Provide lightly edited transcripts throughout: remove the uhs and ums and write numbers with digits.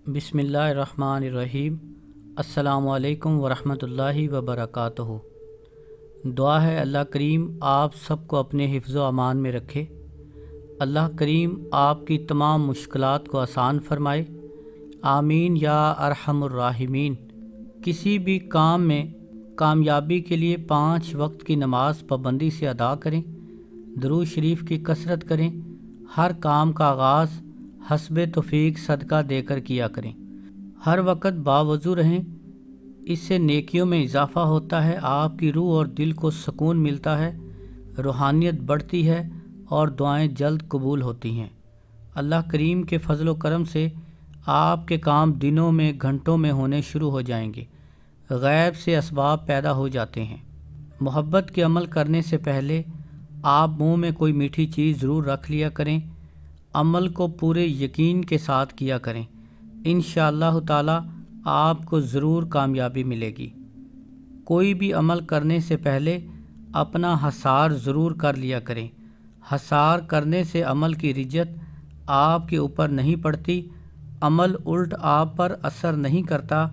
बिस्मिल्लाहिर्रहमानिर्रहीम। अस्सलामुअलैकुम वरहमतुल्लाहि वबरकातुहू। दुआ है अल्लाह करीम आप सबको अपने हिफ्ज़ व अमान में रखे। अल्लाह करीम आपकी तमाम मुश्किलात को आसान फरमाए। आमीन या अरहमुर राहिमीन। किसी भी काम में कामयाबी के लिए 5 वक्त की नमाज पाबंदी से अदा करें। दुरूद शरीफ की कसरत करें। हर काम का आगाज़ हस्बे तौफीक सदका देकर किया करें। हर वक्त बावज़ू रहें, इससे नेकियों में इजाफ़ा होता है, आपकी रूह और दिल को सुकून मिलता है, रूहानियत बढ़ती है और दुआएं जल्द कबूल होती हैं। अल्लाह करीम के फजल व करम से आपके काम दिनों में घंटों में होने शुरू हो जाएंगे। गैब से असबाब पैदा हो जाते हैं। मोहब्बत के अमल करने से पहले आप मुंह में कोई मीठी चीज़ ज़रूर रख लिया करें। अमल को पूरे यकीन के साथ किया करें। इंशाअल्लाह ताला आपको ज़रूर कामयाबी मिलेगी। कोई भी अमल करने से पहले अपना हसार ज़रूर कर लिया करें। हसार करने से अमल की रिज्जत आपके ऊपर नहीं पड़ती, अमल उल्ट आप पर असर नहीं करता।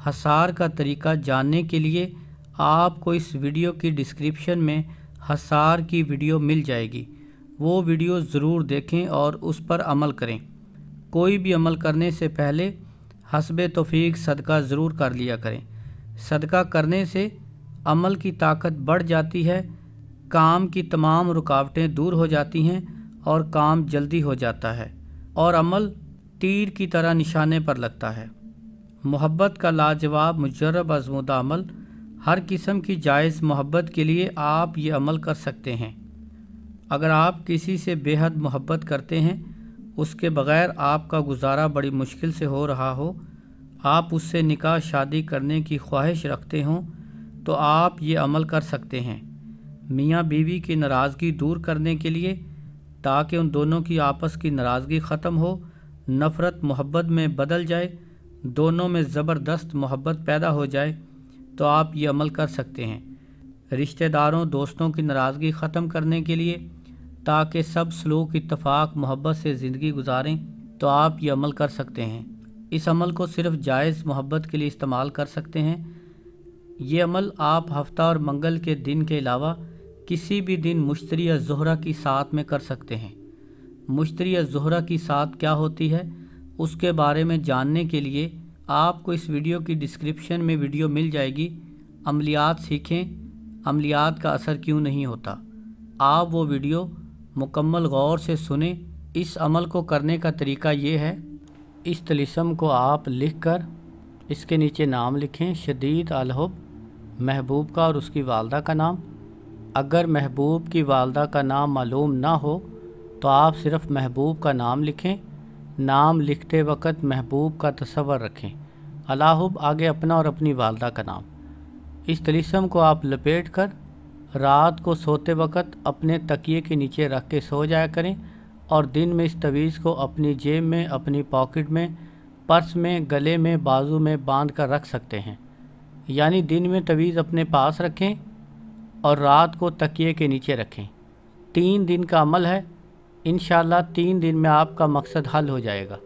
हसार का तरीका जानने के लिए आपको इस वीडियो की डिस्क्रिप्शन में हसार की वीडियो मिल जाएगी। वो वीडियो ज़रूर देखें और उस पर अमल करें। कोई भी अमल करने से पहले हस्बे तौफीक सदका ज़रूर कर लिया करें। सदका करने से अमल की ताकत बढ़ जाती है, काम की तमाम रुकावटें दूर हो जाती हैं और काम जल्दी हो जाता है और अमल तीर की तरह निशाने पर लगता है। मोहब्बत का लाजवाब मुजर्रब आज़मूदा अमल। हर किस्म की जायज़ मोहब्बत के लिए आप ये अमल कर सकते हैं। अगर आप किसी से बेहद मोहब्बत करते हैं, उसके बग़ैर आपका गुजारा बड़ी मुश्किल से हो रहा हो, आप उससे निकाह शादी करने की ख्वाहिश रखते हों, तो आप ये अमल कर सकते हैं। मियाँ बीवी की नाराज़गी दूर करने के लिए, ताकि उन दोनों की आपस की नाराज़गी ख़त्म हो, नफ़रत मोहब्बत में बदल जाए, दोनों में ज़बरदस्त मोहब्बत पैदा हो जाए, तो आप ये अमल कर सकते हैं। रिश्तेदारों दोस्तों की नाराज़गी ख़त्म करने के लिए, ताकि सब सलूक इत्तफ़ाक़ मोहब्बत से ज़िंदगी गुजारें, तो आप ये अमल कर सकते हैं। इस अमल को सिर्फ़ जायज़ मोहब्बत के लिए इस्तेमाल कर सकते हैं। ये अमल आप हफ्ता और मंगल के दिन के अलावा किसी भी दिन मुश्तरी या ज़ोहरा की साथ में कर सकते हैं। मुश्तरी या ज़ोहरा की साथ क्या होती है, उसके बारे में जानने के लिए आपको इस वीडियो की डिस्क्रिप्शन में वीडियो मिल जाएगी। अमलियात सीखें, अमलियात का असर क्यों नहीं होता। आप वो वीडियो मुकम्मल गौर से सुने। इस अमल को करने का तरीका ये है, इस तलिस्म को आप लिख कर इसके नीचे नाम लिखें, शदीद अलहुब, महबूब का और उसकी वालदा का नाम। अगर महबूब की वालदा का नाम मालूम ना हो तो आप सिर्फ़ महबूब का नाम लिखें। नाम लिखते वक्त महबूब का तसव्वुर रखें, अलहुब आगे अपना और अपनी वालदा का नाम। इस तलिस्म को आप लपेट कर रात को सोते वक्त अपने तकिए के नीचे रख के सो जाया करें और दिन में इस तवीज़ को अपनी जेब में, अपनी पॉकेट में, पर्स में, गले में, बाजू में बांध कर रख सकते हैं। यानी दिन में तवीज़ अपने पास रखें और रात को तकिए के नीचे रखें। 3 दिन का अमल है। इंशाअल्लाह 3 दिन में आपका मकसद हल हो जाएगा।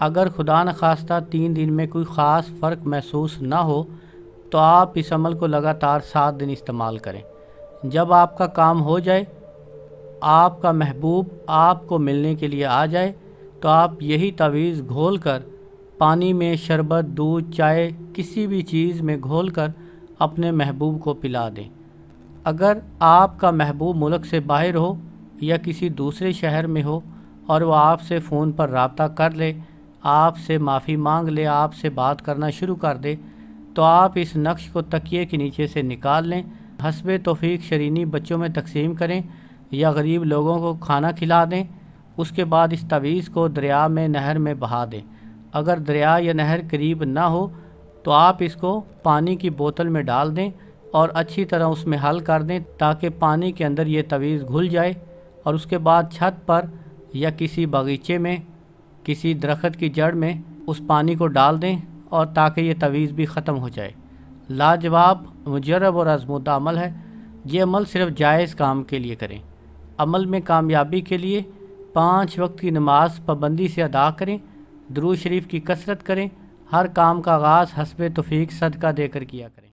अगर खुदा न खास्ता 3 दिन में कोई ख़ास फ़र्क महसूस ना हो तो आप इस अमल को लगातार 7 दिन इस्तेमाल करें। जब आपका काम हो जाए, आपका महबूब आपको मिलने के लिए आ जाए, तो आप यही तवीज़ घोल कर पानी में, शरबत, दूध, चाय, किसी भी चीज़ में घोल कर अपने महबूब को पिला दें। अगर आपका महबूब मुल्क से बाहर हो या किसी दूसरे शहर में हो और वो आपसे फ़ोन पर राब्ता कर ले, आपसे माफ़ी मांग ले, आपसे बात करना शुरू कर दे, तो आप इस नक्श को तकिए के नीचे से निकाल लें, हस्बे तौफीक शरीनी बच्चों में तकसीम करें या गरीब लोगों को खाना खिला दें। उसके बाद इस तवीज़ को दरिया में, नहर में बहा दें। अगर दरिया या नहर करीब ना हो तो आप इसको पानी की बोतल में डाल दें और अच्छी तरह उसमें हल कर दें, ताकि पानी के अंदर ये तवीज़ घुल जाए। और उसके बाद छत पर या किसी बगीचे में, किसी दरख्त की जड़ में उस पानी को डाल दें, और ताकि ये तवीज़ भी ख़त्म हो जाए। लाजवाब, मुजर्रब और आज़मूदा अमल है। ये अमल सिर्फ़ जायज़ काम के लिए करें। अमल में कामयाबी के लिए 5 वक्त की नमाज पाबंदी से अदा करें। درود شریف کی کثرت کریں۔ ہر کام کا آغاز حسب توفیق صدقہ دے کر کیا کریں۔